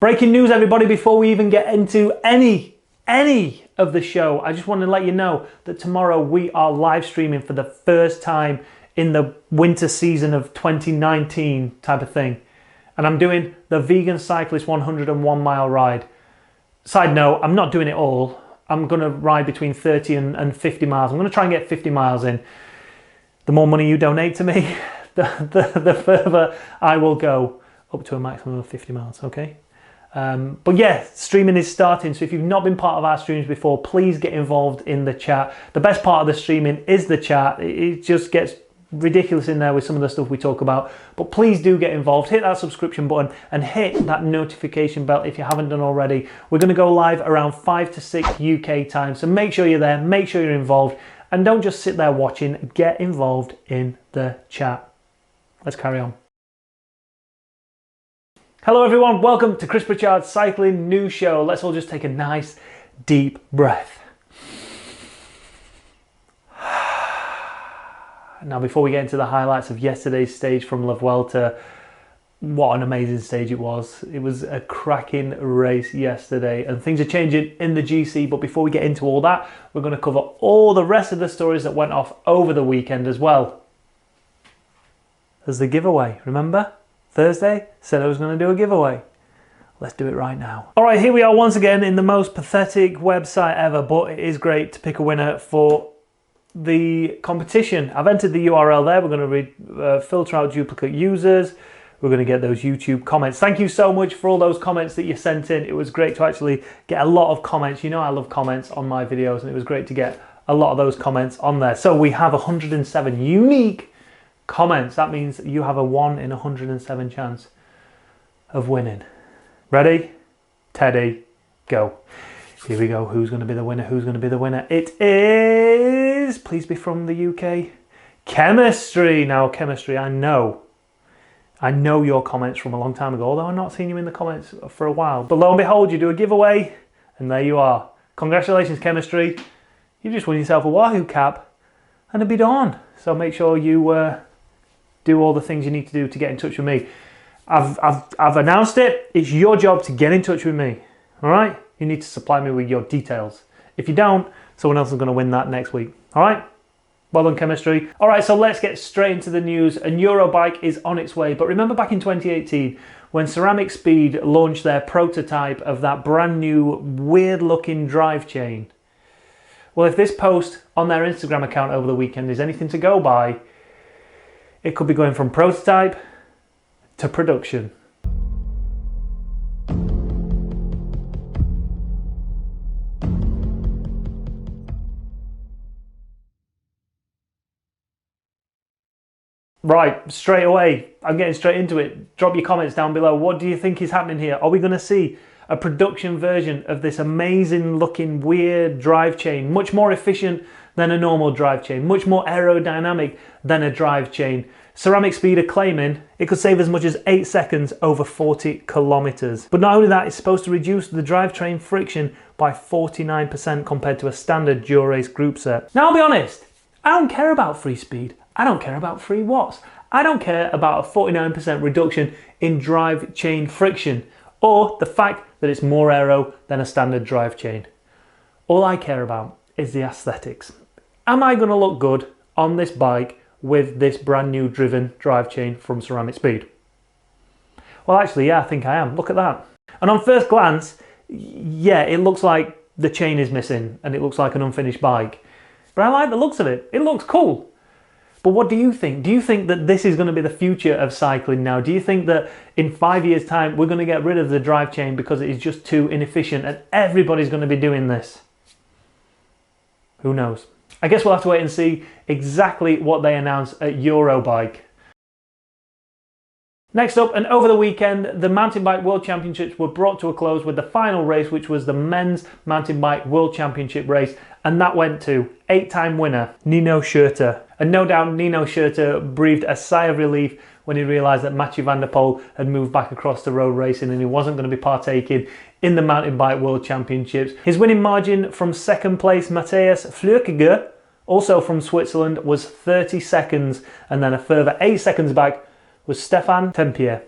Breaking news, everybody, before we even get into any of the show, I just want to let you know that tomorrow we are live streaming for the first time in the winter season of 2019 type of thing. And I'm doing the Vegan Cyclist 101 mile ride. Side note, I'm not doing it all. I'm going to ride between 30 and 50 miles. I'm going to try and get 50 miles in. The more money you donate to me, the further I will go, up to a maximum of 50 miles, okay? But yeah, streaming is starting, so if you've not been part of our streams before, please get involved in the chat. The best part of the streaming is the chat. It just gets ridiculous in there with some of the stuff we talk about, but please do get involved. Hit that subscription button and hit that notification bell if you haven't done already. We're going to go live around 5 to 6 UK time, so make sure you're there, make sure you're involved, and don't just sit there watching. Get involved in the chat. Let's carry on. Hello everyone, welcome to Chris Pritchard's Cycling News Show. Let's all just take a nice deep breath. Now, before we get into the highlights of yesterday's stage from La Vuelta, what an amazing stage it was. It was a cracking race yesterday and things are changing in the GC, but before we get into all that, we're going to cover all the rest of the stories that went off over the weekend as well. There's the giveaway, remember? Thursday, said I was going to do a giveaway. Let's do it right now. All right, here we are once again in the most pathetic website ever, but it is great to pick a winner for the competition. I've entered the URL there. We're going to filter out duplicate users. We're going to get those YouTube comments. Thank you so much for all those comments that you sent in. It was great to actually get a lot of comments. You know I love comments on my videos, and it was great to get a lot of those comments on there. So we have 107 unique comments. That means you have a 1 in 107 chance of winning. Ready? Teddy, go. Here we go. Who's going to be the winner? Who's going to be the winner? It is, please be from the UK, Chemistry. Now, Chemistry, I know your comments from a long time ago, although I've not seen you in the comments for a while. But lo and behold, you do a giveaway, and there you are. Congratulations, Chemistry. You just won yourself a Wahoo cap and a bidon. So make sure you do all the things you need to do to get in touch with me. I've announced it. It's your job to get in touch with me. All right? You need to supply me with your details. If you don't, someone else is going to win that next week. All right? Well done, Chemistry. All right, so let's get straight into the news. And Eurobike is on its way. But remember back in 2018 when Ceramic Speed launched their prototype of that brand new weird-looking drive chain? Well, if this post on their Instagram account over the weekend is anything to go by, it could be going from prototype to production. Right, straight away, I'm getting straight into it. Drop your comments down below. What do you think is happening here? Are we going to see a production version of this amazing looking weird drive chain, much more efficient than a normal drive chain, much more aerodynamic than a drive chain? Ceramic Speed are claiming it could save as much as 8 seconds over 40 kilometers. But not only that, it's supposed to reduce the drivetrain friction by 49% compared to a standard Dura-Ace group set. Now, I'll be honest, I don't care about free speed. I don't care about free watts. I don't care about a 49% reduction in drive chain friction or the fact that it's more aero than a standard drive chain. All I care about is the aesthetics. Am I going to look good on this bike with this brand new driven drive chain from Ceramic Speed? Well, actually, yeah, I think I am. Look at that. And on first glance, yeah, it looks like the chain is missing and it looks like an unfinished bike. But I like the looks of it. It looks cool. But what do you think? Do you think that this is going to be the future of cycling now? Do you think that in 5 years' time we're going to get rid of the drive chain because it is just too inefficient and everybody's going to be doing this? Who knows? I guess we'll have to wait and see exactly what they announce at Eurobike. Next up, and over the weekend, the Mountain Bike World Championships were brought to a close with the final race, which was the Men's Mountain Bike World Championship race, and that went to 8-time winner Nino Schurter. And no doubt Nino Schurter breathed a sigh of relief when he realised that Mathieu van der Poel had moved back across to road racing and he wasn't going to be partaking in the Mountain Bike World Championships. His winning margin from second place Matthias Flückiger, also from Switzerland, was 30 seconds, and then a further 8 seconds back was Stefan Tempier.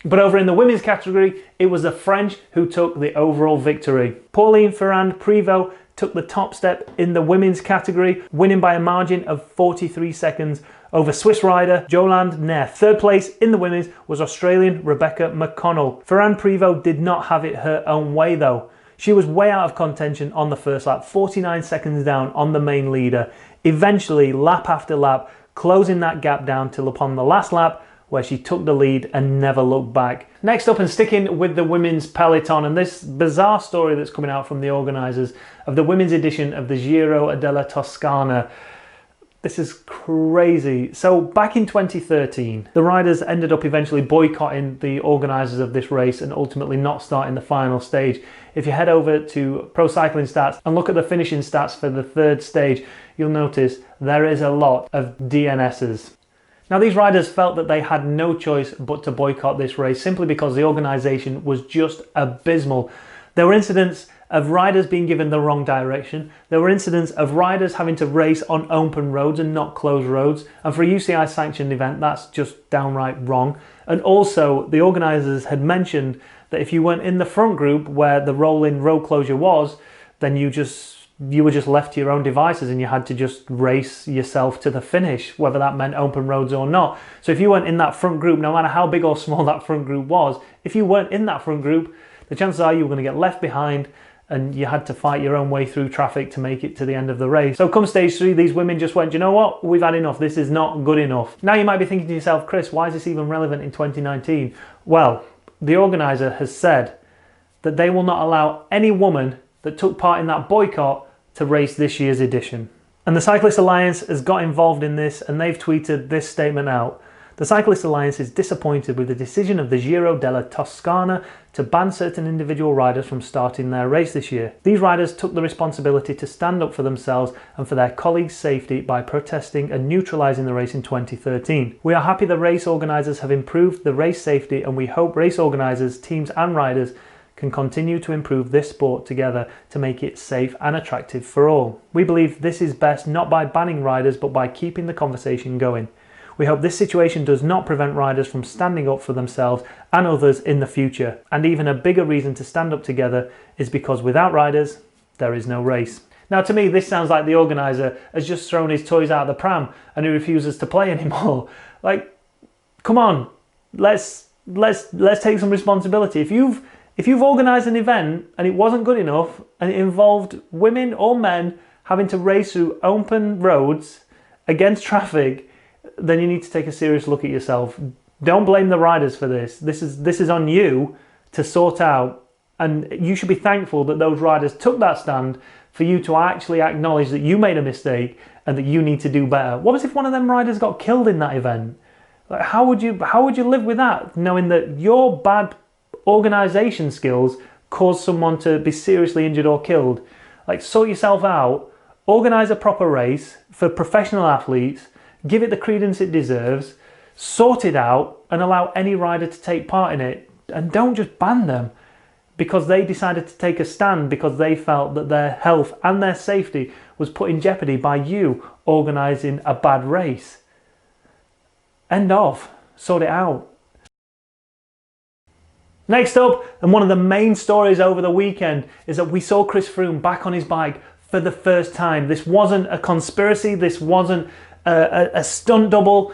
But over in the women's category, it was the French who took the overall victory. Pauline Ferrand-Prévot took the top step in the women's category, winning by a margin of 43 seconds over Swiss rider Jolande Neff. Third place in the women's was Australian Rebecca McConnell. Ferrand-Prévot did not have it her own way though. She was way out of contention on the first lap, 49 seconds down on the main leader. Eventually, lap after lap, closing that gap down till upon the last lap, where she took the lead and never looked back. Next up, and sticking with the women's peloton, and this bizarre story that's coming out from the organisers of the women's edition of the Giro Della Toscana. This is crazy. So back in 2013, the riders ended up eventually boycotting the organisers of this race and ultimately not starting the final stage. If you head over to Pro Cycling Stats and look at the finishing stats for the third stage, you'll notice there is a lot of DNSs. Now, these riders felt that they had no choice but to boycott this race simply because the organisation was just abysmal. There were incidents of riders being given the wrong direction. There were incidents of riders having to race on open roads and not closed roads. And for a UCI sanctioned event, that's just downright wrong. And also, the organisers had mentioned that if you weren't in the front group where the rolling road closure was, then you were just left to your own devices and you had to just race yourself to the finish, whether that meant open roads or not. So if you weren't in that front group, no matter how big or small that front group was, if you weren't in that front group, the chances are you were going to get left behind and you had to fight your own way through traffic to make it to the end of the race. So come stage 3, these women just went, you know what, we've had enough, this is not good enough. Now you might be thinking to yourself, Chris, why is this even relevant in 2019? Well, the organiser has said that they will not allow any woman that took part in that boycott to race this year's edition. And the Cyclist Alliance has got involved in this and they've tweeted this statement out. The Cyclist Alliance is disappointed with the decision of the Giro della Toscana to ban certain individual riders from starting their race this year. These riders took the responsibility to stand up for themselves and for their colleagues' safety by protesting and neutralising the race in 2013. We are happy the race organisers have improved the race safety and we hope race organisers, teams and riders can continue to improve this sport together to make it safe and attractive for all. We believe this is best not by banning riders but by keeping the conversation going. We hope this situation does not prevent riders from standing up for themselves and others in the future. And even a bigger reason to stand up together is because without riders, there is no race. Now to me, this sounds like the organiser has just thrown his toys out of the pram and he refuses to play anymore. Like, come on, let's take some responsibility. If you've organised an event and it wasn't good enough and it involved women or men having to race through open roads against traffic, then you need to take a serious look at yourself. Don't blame the riders for this. This is on you to sort out, and you should be thankful that those riders took that stand for you to actually acknowledge that you made a mistake and that you need to do better. What was if one of them riders got killed in that event? Like, how would you live with that, knowing that your bad organisation skills caused someone to be seriously injured or killed? Like, sort yourself out, organise a proper race for professional athletes, give it the credence it deserves, sort it out and allow any rider to take part in it. And don't just ban them because they decided to take a stand because they felt that their health and their safety was put in jeopardy by you organising a bad race. End of. Sort it out. Next up, and one of the main stories over the weekend, is that we saw Chris Froome back on his bike for the first time. This wasn't a conspiracy, this wasn't a stunt double,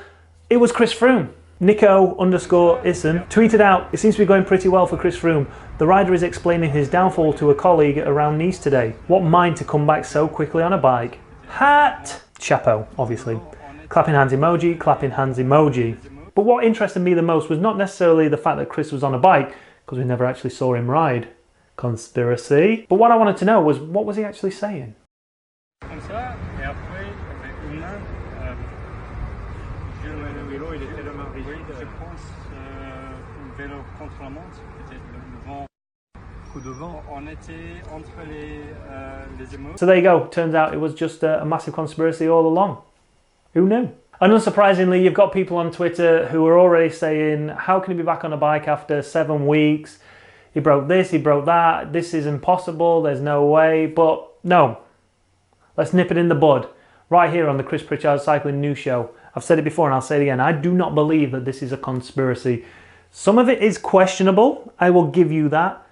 it was Chris Froome. Nico_Ison tweeted out, "It seems to be going pretty well for Chris Froome. The rider is explaining his downfall to a colleague around Nice today. What mind to come back so quickly on a bike. Hat! Chapeau, obviously. Clapping hands emoji, clapping hands emoji." But what interested me the most was not necessarily the fact that Chris was on a bike, because we never actually saw him ride. Conspiracy. But what I wanted to know was, what was he actually saying? So there you go, turns out it was just a massive conspiracy all along. Who knew? And unsurprisingly, you've got people on Twitter who are already saying, how can he be back on a bike after 7 weeks? He broke this, he broke that, this is impossible, there's no way. But no, let's nip it in the bud. Right here on the Chris Pritchard Cycling News Show. I've said it before and I'll say it again, I do not believe that this is a conspiracy. Some of it is questionable, I will give you that,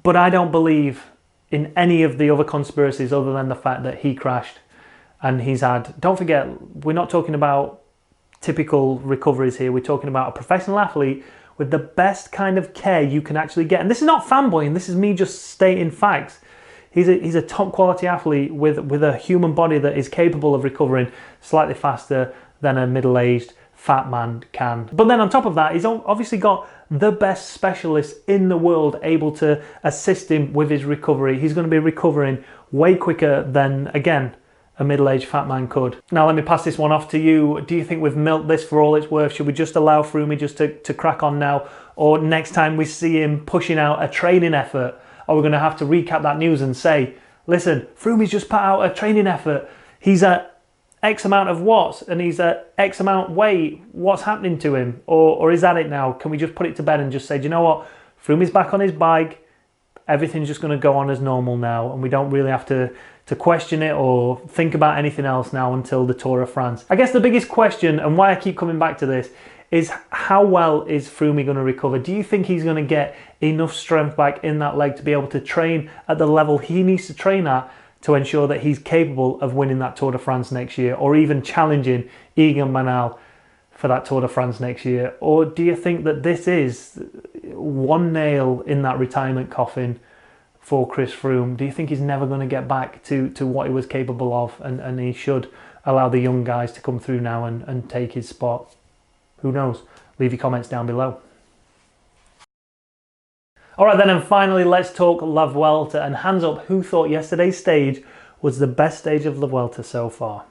but I don't believe in any of the other conspiracies other than the fact that he crashed and he's had, don't forget, we're not talking about typical recoveries here, we're talking about a professional athlete with the best kind of care you can actually get. And this is not fanboying, this is me just stating facts. He's a top quality athlete with a human body that is capable of recovering slightly faster than a middle-aged fat man can. But then on top of that, he's obviously got the best specialist in the world able to assist him with his recovery. He's going to be recovering way quicker than, again, a middle-aged fat man could. Now let me pass this one off to you. Do you think we've milked this for all it's worth? Should we just allow Froome just to crack on now? Or next time we see him pushing out a training effort, are we going to have to recap that news and say, listen, Froome's just put out a training effort. He's at X amount of watts and he's at X amount weight. What's happening to him? Or is that it now? Can we just put it to bed and just say, do you know what? Froome is back on his bike. Everything's just going to go on as normal now. And we don't really have to question it or think about anything else now until the Tour of France. I guess the biggest question, and why I keep coming back to this, is how well is Froome going to recover? Do you think he's going to get enough strength back in that leg to be able to train at the level he needs to train at to ensure that he's capable of winning that Tour de France next year, or even challenging Egan Bernal for that Tour de France next year? Or do you think that this is one nail in that retirement coffin for Chris Froome? Do you think he's never going to get back to what he was capable of, and he should allow the young guys to come through now and take his spot? Who knows? Leave your comments down below. All right then, and finally, let's talk La Vuelta. And hands up, who thought yesterday's stage was the best stage of La Vuelta so far?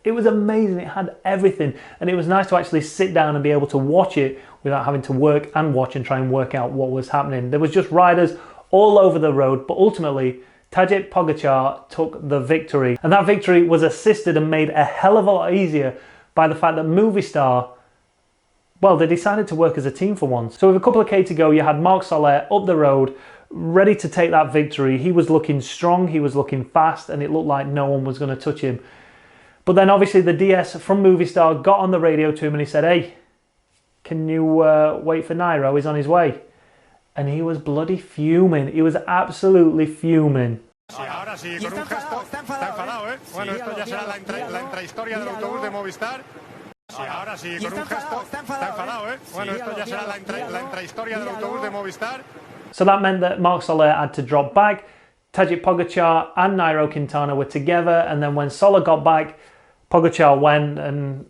It was amazing. It had everything. And it was nice to actually sit down and be able to watch it without having to work and watch and try and work out what was happening. There was just riders all over the road, but ultimately, Tadej Pogačar took the victory. And that victory was assisted and made a hell of a lot easier by the fact that Movistar, well, they decided to work as a team for once. So with a couple of K to go, you had Marc Soler up the road, ready to take that victory. He was looking strong, he was looking fast, and it looked like no one was going to touch him. But then obviously the DS from Movistar got on the radio to him and he said, hey, can you wait for Nairo? He's on his way. And he was bloody fuming. He was absolutely fuming. Ahora sí, con un gesto, está enfadado, ¿eh? Bueno, esto ya será la intrahistoria del autobús de Movistar. Ahora sí, con un gesto, está enfadado, ¿eh? Bueno, esto ya será la intrahistoria del autobús de Movistar. So that meant that Marc Soler had to drop back. Tadej Pogačar and Nairo Quintana were together, and then when Soler got back, Pogačar went, and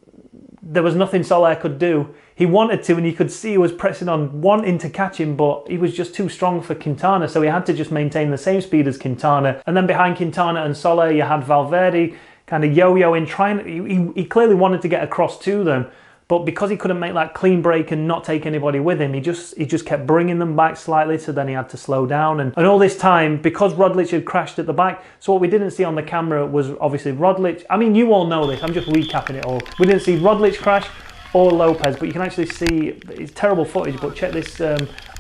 there was nothing Soler could do. He wanted to, and you could see he was pressing on, wanting to catch him, but he was just too strong for Quintana, so he had to just maintain the same speed as Quintana. And then behind Quintana and Soler, you had Valverde kind of yo-yoing, trying. He clearly wanted to get across to them, but because he couldn't make that clean break and not take anybody with him, he just kept bringing them back slightly, so then he had to slow down. And all this time, because Roglic had crashed at the back, so what we didn't see on the camera was obviously Roglic. I mean, you all know this, I'm just recapping it all. We didn't see Roglic crash or Lopez, but you can actually see, it's terrible footage, but check this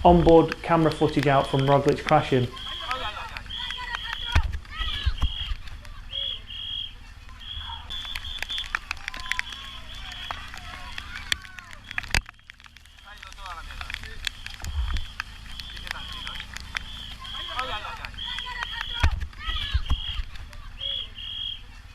onboard camera footage out from Roglic crashing.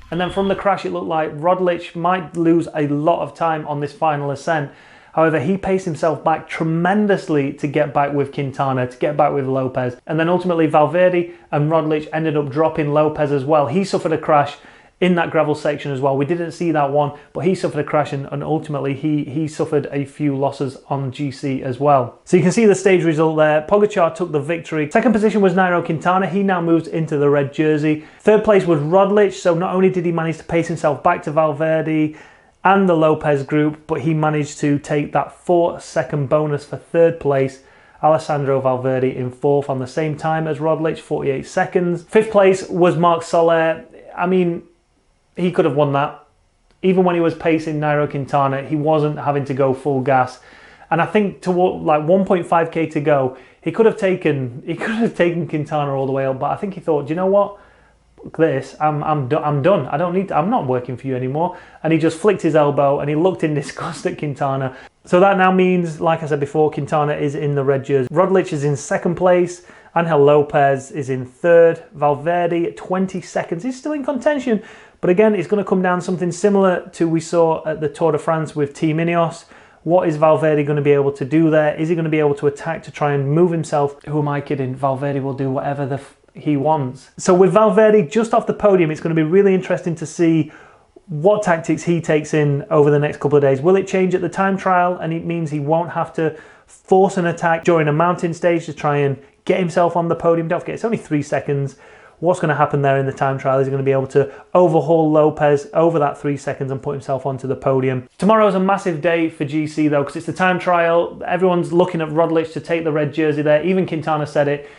And then from the crash, it looked like Roglic might lose a lot of time on this final ascent. However, he paced himself back tremendously to get back with Quintana, to get back with Lopez. And then ultimately Valverde and Roglic ended up dropping Lopez as well. He suffered a crash in that gravel section as well. We didn't see that one, but he suffered a crash, and ultimately he suffered a few losses on GC as well. So you can see the stage result there. Pogačar took the victory. Second position was Nairo Quintana. He now moves into the red jersey. Third place was Roglic. So not only did he manage to pace himself back to Valverde and the Lopez group, but he managed to take that 4-second bonus for third place. Alessandro Valverde in fourth on the same time as Roglic, 48 seconds. Fifth place was Marc Soler. I mean, he could have won that. Even when he was pacing Nairo Quintana, he wasn't having to go full gas. And I think to like 1.5k to go, he could have taken Quintana all the way up. But I think he thought, do you know what? Look this, I'm done. I'm not working for you anymore. And he just flicked his elbow and he looked in disgust at Quintana. So that now means, like I said before, Quintana is in the red jersey. Roglic is in second place. Angel Lopez is in third. Valverde at 20 seconds. He's still in contention. But again, it's going to come down to something similar to we saw at the Tour de France with Team Ineos. What is Valverde going to be able to do there? Is he going to be able to attack to try and move himself? Who am I kidding? Valverde will do whatever he wants. So with Valverde just off the podium, it's going to be really interesting to see what tactics he takes in over the next couple of days. Will it change at the time trial, and it means he won't have to force an attack during a mountain stage to try and get himself on the podium? Don't forget, it's only 3 seconds. What's going to happen there in the time trial? Is he going to be able to overhaul Lopez over that 3 seconds and put himself onto the podium? Tomorrow's a massive day for GC though, because it's the time trial. Everyone's looking at Roglic to take the red jersey there. Even Quintana said it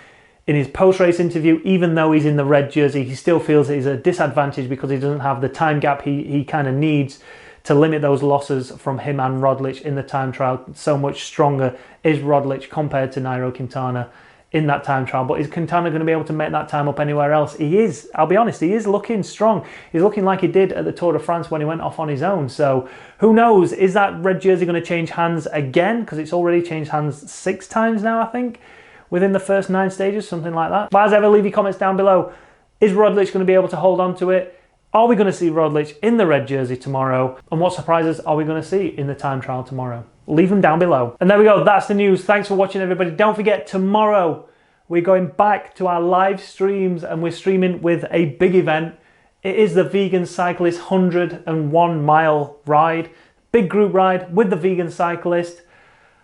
in his post-race interview. Even though he's in the red jersey, he still feels that he's at a disadvantage because he doesn't have the time gap he kind of needs to limit those losses from him and Roglic in the time trial. So much stronger is Roglic compared to Nairo Quintana in that time trial. But is Quintana going to be able to make that time up anywhere else? He is. I'll be honest, he is looking strong. He's looking like he did at the Tour de France when he went off on his own. So who knows? Is that red jersey going to change hands again? Because it's already changed hands 6 times now, I think, within the first 9 stages, something like that. But as ever, leave your comments down below. Is Roglic going to be able to hold on to it? Are we going to see Roglic in the red jersey tomorrow? And what surprises are we going to see in the time trial tomorrow? Leave them down below. And there we go, that's the news. Thanks for watching, everybody. Don't forget, tomorrow we're going back to our live streams and we're streaming with a big event. It is the Vegan Cyclist 101 mile ride. Big group ride with the vegan cyclist.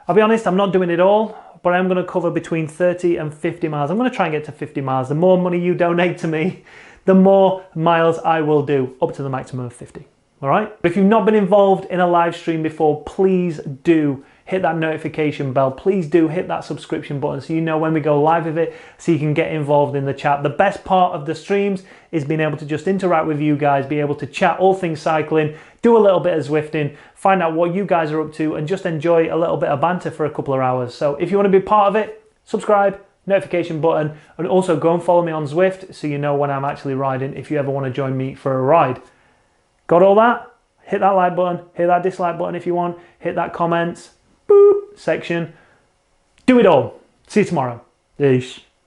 I'll be honest, I'm not doing it all, but I'm going to cover between 30 and 50 miles. I'm going to try and get to 50 miles. The more money you donate to me, the more miles I will do, up to the maximum of 50. All right? But if you've not been involved in a live stream before, please do hit that notification bell. Please do hit that subscription button so you know when we go live with it, so you can get involved in the chat. The best part of the streams is being able to just interact with you guys, be able to chat all things cycling, do a little bit of Zwifting, find out what you guys are up to, and just enjoy a little bit of banter for a couple of hours. So if you want to be part of it, subscribe, notification button, and also go and follow me on Zwift so you know when I'm actually riding if you ever want to join me for a ride. Got all that? Hit that like button, hit that dislike button if you want, hit that comments, boop, section. Do it all. See you tomorrow. Peace.